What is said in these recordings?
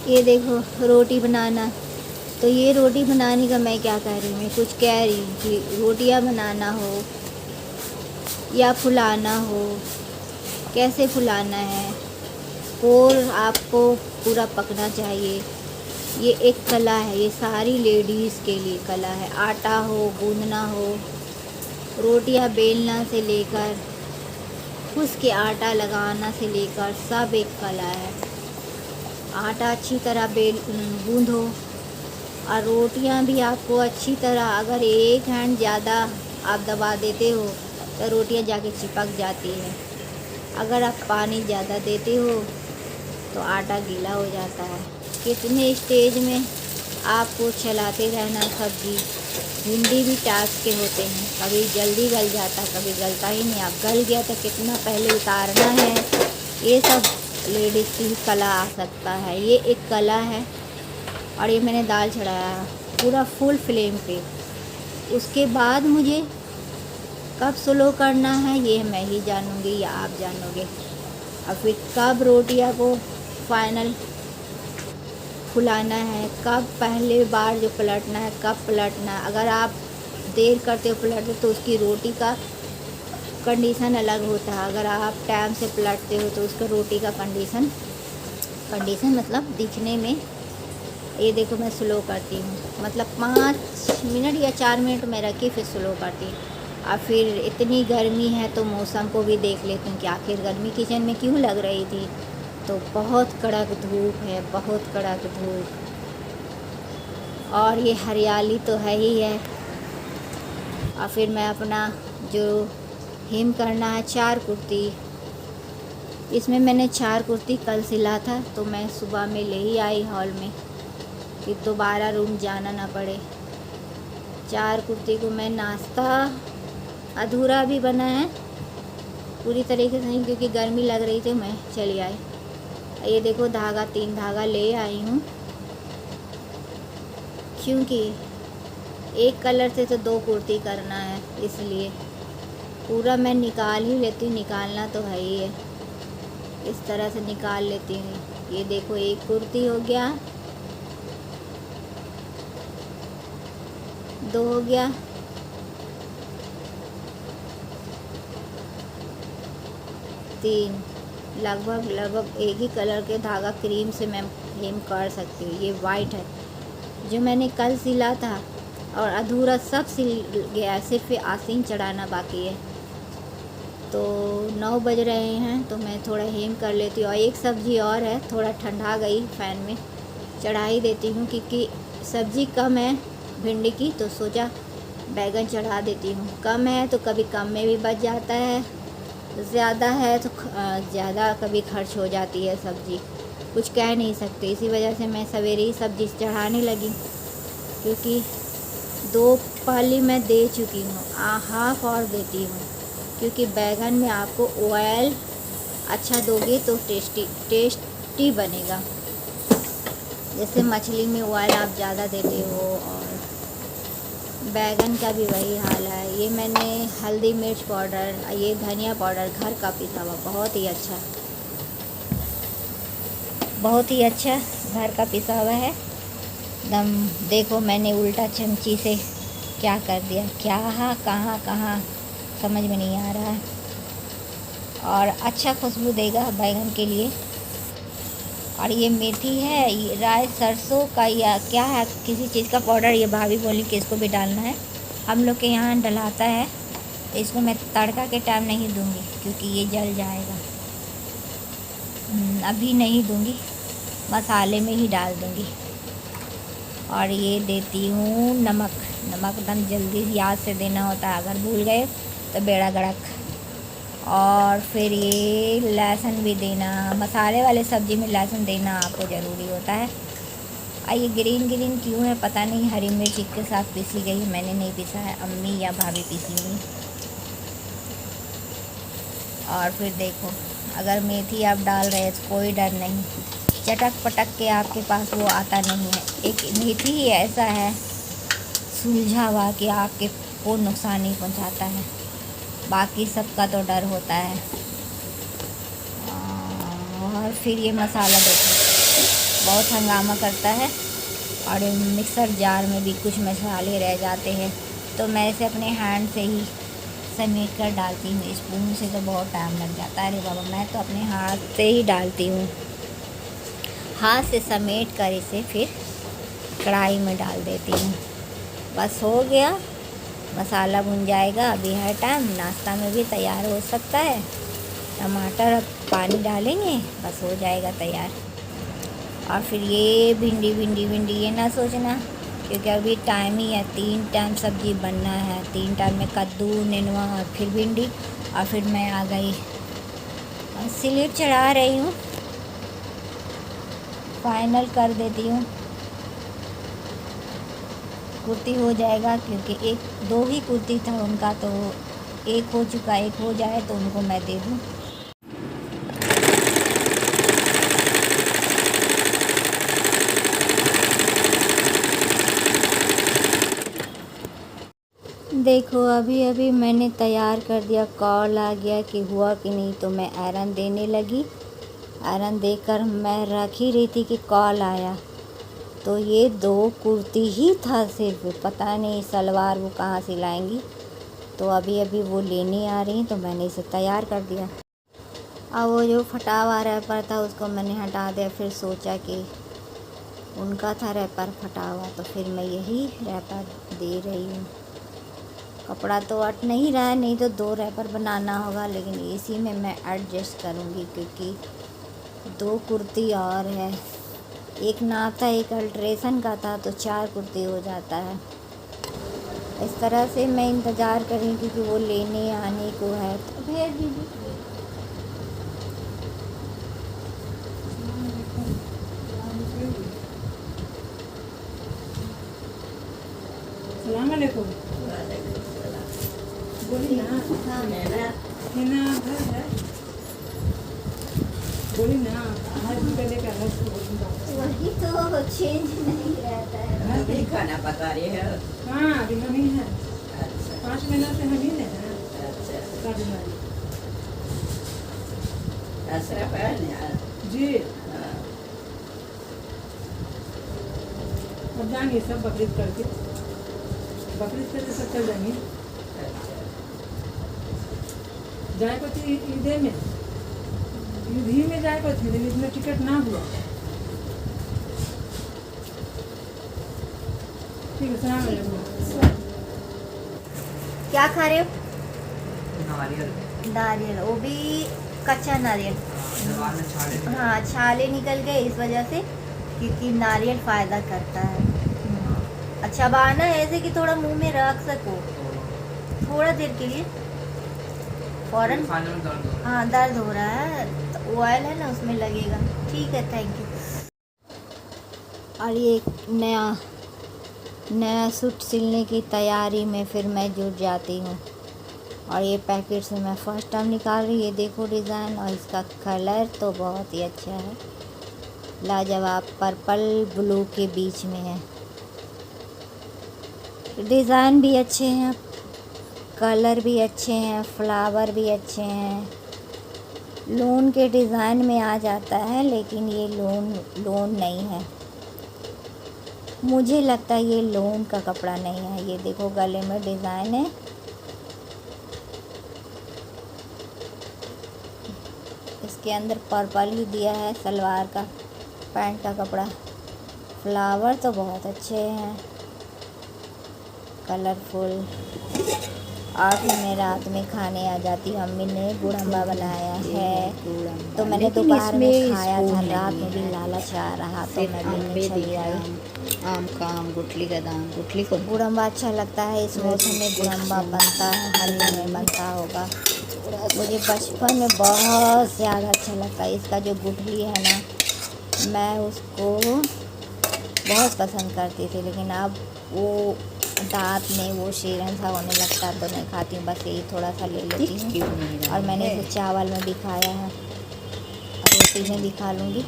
ये देखो रोटी बनाना। तो ये रोटी बनाने का मैं क्या कह रही हूँ, मैं कुछ कह रही हूँ कि रोटियाँ बनाना हो या फुलाना हो, कैसे फुलाना है, और आपको पूरा पकना चाहिए। ये एक कला है, ये सारी लेडीज़ के लिए कला है। आटा हो गूंदना हो, रोटियां बेलना से लेकर घुस के आटा लगाना से लेकर सब एक कला है। आटा अच्छी तरह गूंदो, और रोटियां भी आपको अच्छी तरह, अगर एक हैंड ज़्यादा आप दबा देते हो तो रोटियां जाके चिपक जाती है। अगर आप पानी ज़्यादा देते हो तो आटा गीला हो जाता है। कितने स्टेज में आपको चलाते रहना। सब्जी भिंडी भी टास्क के होते हैं, कभी जल्दी गल जाता, कभी गलता ही नहीं। आप गल गया तो कितना पहले उतारना है, ये सब लेडीज़ की कला आ सकता है। ये एक कला है। और ये मैंने दाल चढ़ाया पूरा फुल फ्लेम पे। उसके बाद मुझे कब स्लो करना है ये मैं ही जानूँगी या आप जानोगे। और फिर कब रोटियां को फाइनल फुलाना है, कब पहले बार जो पलटना है, कब पलटना है। अगर आप देर करते हो पलटते तो उसकी रोटी का कंडीशन अलग होता है। अगर आप टाइम से पलटते हो तो उसका रोटी का कंडीशन मतलब दिखने में। ये देखो मैं स्लो करती हूँ, मतलब 5 मिनट या 4 मिनट में रखी फिर स्लो करती हूँ। और फिर इतनी गर्मी है तो मौसम को भी देख लेती हूँ कि आखिर गर्मी किचन में क्यों लग रही थी। तो बहुत कड़क धूप है, बहुत कड़क धूप, और ये हरियाली तो है ही है। और फिर मैं अपना जो हेम करना है 4 कुर्ती, इसमें मैंने 4 कुर्ती कल सिला था तो मैं सुबह में ले ही आई हॉल में कि दोबारा रूम जाना ना पड़े। 4 कुर्ती को मैं, नाश्ता अधूरा भी बना है पूरी तरीके से नहीं, क्योंकि गर्मी लग रही थी, मैं चली आई। ये देखो धागा 3 धागा ले आई हूँ, क्योंकि एक कलर से तो 2 कुर्ती करना है, इसलिए पूरा मैं निकाल ही लेती हूँ। निकालना तो है ही है, इस तरह से निकाल लेती हूँ। ये देखो एक कुर्ती हो गया, 2 हो गया, 3। लगभग एक ही कलर के धागा क्रीम से मैं हेम कर सकती हूँ। ये वाइट है जो मैंने कल सिला था, और अधूरा सब सिल गया, सिर्फ आस्तीन चढ़ाना बाकी है। तो 9 बज रहे हैं तो मैं थोड़ा हेम कर लेती हूँ। और एक सब्ज़ी और है, थोड़ा ठंडा गई, फ़ैन में चढ़ा ही देती हूँ, क्योंकि सब्ज़ी कम है भिंडी की, तो सोचा बैगन चढ़ा देती हूँ। कम है तो कभी कम में भी बच जाता है, ज़्यादा है तो ज़्यादा कभी खर्च हो जाती है सब्ज़ी, कुछ कह नहीं सकते। इसी वजह से मैं सवेरे ही सब्ज़ी चढ़ाने लगी, क्योंकि 2 पाली मैं दे चुकी हूँ, हाफ़ और देती हूँ, क्योंकि बैगन में आपको ऑयल अच्छा दोगे तो टेस्टी बनेगा। जैसे मछली में ऑयल आप ज़्यादा देते हो, और बैगन का भी वही हाल है। ये मैंने हल्दी मिर्च पाउडर, ये धनिया पाउडर घर का पिसा हुआ, बहुत ही अच्छा घर का पिसा हुआ है दम। देखो मैंने उल्टा चमची से क्या कर दिया, क्या कहाँ समझ में नहीं आ रहा है। और अच्छा खुशबू देगा बैगन के लिए। और ये मेथी है, ये राई सरसों का या क्या है, किसी चीज़ का पाउडर, ये भाभी बोली कि इसको भी डालना है। हम लोग के यहाँ डलाता है, इसको मैं तड़का के टाइम नहीं दूँगी क्योंकि ये जल जाएगा। अभी नहीं दूँगी, मसाले में ही डाल दूँगी। और ये देती हूँ नमक एकदम जल्दी याद से देना होता है, अगर भूल गए तो बेड़ा गड़क। और फिर ये लहसुन भी देना, मसाले वाले सब्ज़ी में लहसुन देना आपको ज़रूरी होता है। ये ग्रीन क्यों है पता नहीं, हरी मिर्च के साथ पीसी गई, मैंने नहीं पीसा है, अम्मी या भाभी पीसी हुई। और फिर देखो अगर मेथी आप डाल रहे हैं तो कोई डर नहीं, चटक पटक के आपके पास वो आता नहीं है। एक मेथी ही ऐसा है सुलझा हुआ कि आपके को नुकसान नहीं पहुंचाता है, बाकी सबका तो डर होता है। और फिर ये मसाला देखो बहुत हंगामा करता है और मिक्सर जार में भी कुछ मसाले रह जाते हैं, तो मैं इसे अपने हैंड से ही समेट कर डालती हूँ। स्पून से तो बहुत टाइम लग जाता है। अरे बाबा, मैं तो अपने हाथ से ही डालती हूँ। हाथ से समेट कर इसे फिर कढ़ाई में डाल देती हूँ। बस हो गया, मसाला भुन जाएगा। अभी है टाइम, नाश्ता में भी तैयार हो सकता है। टमाटर और पानी डालेंगे, बस हो जाएगा तैयार। और फिर ये भिंडी ये ना सोचना, क्योंकि अभी टाइम ही है, 3 टाइम सब्ज़ी बनना है। 3 टाइम में कद्दू, नेनुआ और फिर भिंडी। और फिर मैं आ गई और स्लिप चढ़ा रही हूँ, फाइनल कर देती हूँ। कुर्ती हो जाएगा, क्योंकि 2 ही कुर्ती था उनका, तो एक हो चुका, एक हो जाए तो उनको मैं दे दूँ। देखो अभी मैंने तैयार कर दिया। कॉल आ गया कि हुआ कि नहीं, तो मैं आयरन देने लगी। आयरन देकर मैं रख ही रही थी कि कॉल आया। तो ये 2 कुर्ती ही था सिर्फ, पता नहीं सलवार वो कहाँ से लाएंगी। तो अभी वो लेने आ रही, तो मैंने इसे तैयार कर दिया। अब वो जो फटा हुआ रैपर था उसको मैंने हटा दिया। फिर सोचा कि उनका था रैपर फटा हुआ, तो फिर मैं यही रैपर दे रही हूँ। कपड़ा तो अट नहीं रहा है, नहीं तो 2 रैपर बनाना होगा, लेकिन इसी में मैं एडजस्ट करूँगी, क्योंकि 2 कुर्ती और है। एक नाप था, एक अल्ट्रेशन का था, तो 4 कुर्ती हो जाता है। इस तरह से मैं इंतज़ार कर रही थी कि वो लेने आने को है। तो भेज दीजिए। सलाम अलैकुम। बोली ना। हाँ, हिना घर है। बोली ना, आज भी पहले का रस वही तो चेंज नहीं रहता है। नहीं खाना पका रही है। हाँ, अभी हम ही हैं। अच्छा 5 महीना से हम ही हैं। अच्छा। का बीमारी। अशरफ है ना? जी, हाँ। अब जाएंगे सब बकरीद करके। बकरीद करके सब चल जाएंगे। अच्छा। जाए को थी ईदे में, ईद ही में जाए को थी, लेकिन इसमें टिकट ना हुआ। ठीक है, सलाम अलैकुम। क्या खा रहे हो? नारियल। नारियल, वो भी कच्चा नारियल। दीवार में छाले निकल हाँ, छाले निकल गए इस वजह से, क्योंकि नारियल फ़ायदा करता है। अच्छा बहाना है ऐसे कि थोड़ा मुंह में रख सको थोड़ा देर के लिए। फ़ौरन खाने में दर्द हो रहा हाँ दर्द हो रहा है, तो ऑयल है ना उसमें लगेगा। ठीक है, थैंक यू। और ये नया सूट सिलने की तैयारी में फिर मैं जुट जाती हूँ। और ये पैकेट से मैं फर्स्ट टाइम निकाल रही, ये देखो डिज़ाइन, और इसका कलर तो बहुत ही अच्छा है, लाजवाब पर्पल ब्लू के बीच में है। डिज़ाइन भी अच्छे हैं, कलर भी अच्छे हैं, फ्लावर भी अच्छे हैं। लोन के डिज़ाइन में आ जाता है, लेकिन ये लोन नहीं है। मुझे लगता है ये लोन का कपड़ा नहीं है। ये देखो गले में डिज़ाइन है, इसके अंदर पर्पल ही दिया है सलवार का, पैंट का कपड़ा। फ्लावर तो बहुत अच्छे हैं, कलरफुल। और फिर मैं रात में खाने आ जाती हूँ। अम्मी ने गुड़म्बा बनाया है, तो मैंने दोपहर में खाया था, रात में भी लालच आ रहा तो मैं लेने चली आई। आम का आम, गुठली का दाम, गुठली को गुड़म्बा अच्छा लगता है, इस मौसम में गुड़म्बा बनता है, हल्दी में बनता होगा। मुझे बचपन में बहुत ज़्यादा अच्छा लगता है। इसका जो गुठली है ना, मैं उसको बहुत पसंद करती थी, लेकिन अब वो दांत में वो शीरन सा होने लगता है, तो नहीं खाती हूँ। बस यही थोड़ा सा ले लेती हूँ। और मैंने इसे चावल में भी खाया है, रोटी में भी खा लूँगी।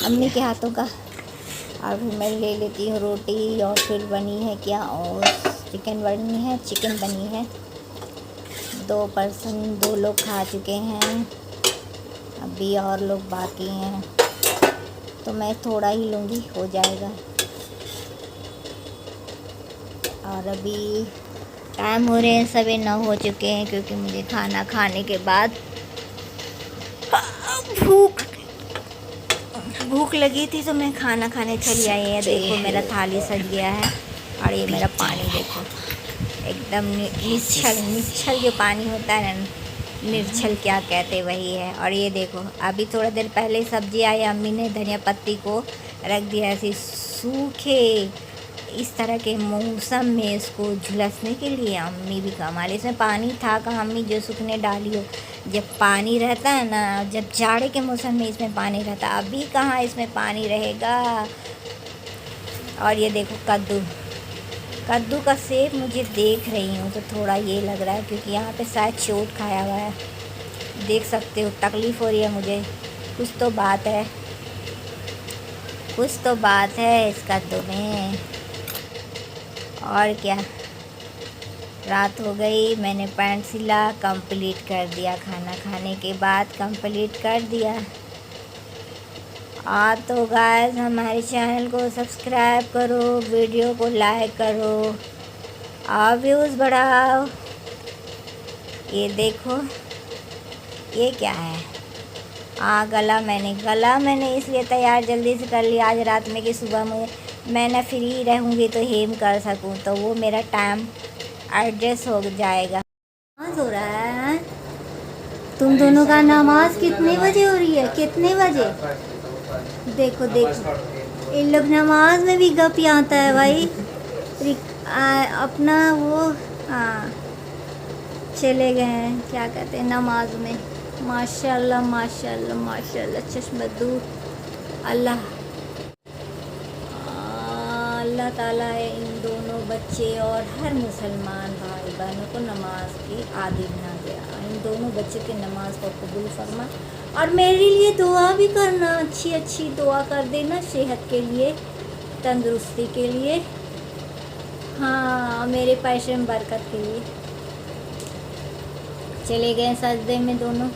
अम्मी के हाथों का। और फिर मैं ले लेती हूँ रोटी। और फिर बनी है क्या, और चिकन बनी है। 2 लोग खा चुके हैं। अभी और लोग बाकी हैं, तो मैं थोड़ा ही लूँगी, हो जाएगा। और अभी टाइम हो रहे हैं 9:15 हो चुके हैं, क्योंकि मुझे खाना खाने के बाद भूख लगी थी, तो मैं खाना खाने चली आई है। देखो मेरा थाली सज गया है, और ये मेरा पानी देखो, एकदम निच्छल जो पानी होता है ना, निर्छल क्या कहते वही है। और ये देखो अभी थोड़ा देर पहले सब्जी आई, अम्मी ने धनिया पत्ती को रख दिया ऐसे सूखे, इस तरह के मौसम में इसको झुलसने के लिए। अम्मी भी कमाल, इसमें पानी था कहाँ अम्मी जो सूखने डाली हो। जब पानी रहता है ना, जब जाड़े के मौसम में इसमें पानी रहता है, अभी कहाँ इसमें पानी रहेगा। और ये देखो कद्दू का सेब मुझे देख रही हूँ तो थोड़ा ये लग रहा है, क्योंकि यहाँ पे शायद चोट खाया हुआ है, देख सकते हो। तकलीफ़ हो रही है मुझे, कुछ तो बात है इस कद्दू में। और क्या, रात हो गई, मैंने पैंट सिला, कंप्लीट कर दिया, खाना खाने के बाद कंप्लीट कर दिया। तो गाइस हमारे चैनल को सब्सक्राइब करो, वीडियो को लाइक करो और व्यूज़ बढ़ाओ। ये देखो ये क्या है, गला मैंने इसलिए तैयार जल्दी से कर लिया आज रात में, कि सुबह मैं ना फ्री रहूँगी तो हेम कर सकूँ, तो वो मेरा टाइम एडजस्ट हो जाएगा। नमाज हो रहा है, तुम दोनों का नमाज कितने बजे हो रही है, कितने बजे? देखो इन लोग नमाज में भी गप आता है भाई। अपना वो हाँ चले गए हैं, क्या कहते हैं, नमाज में। माशाल्लाह माशाल्लाह माशाल्लाह, चश्मदूर अल्लाह ताला है इन दोनों बच्चे और हर मुसलमान भाई बहनों को नमाज की आदी बना दिया। इन दोनों बच्चों के नमाज को कबूल फरमा, और मेरे लिए दुआ भी करना, अच्छी दुआ कर देना, सेहत के लिए, तंदुरुस्ती के लिए, हाँ मेरे पैसे में बरकत के लिए। चले गए सजदे में दोनों।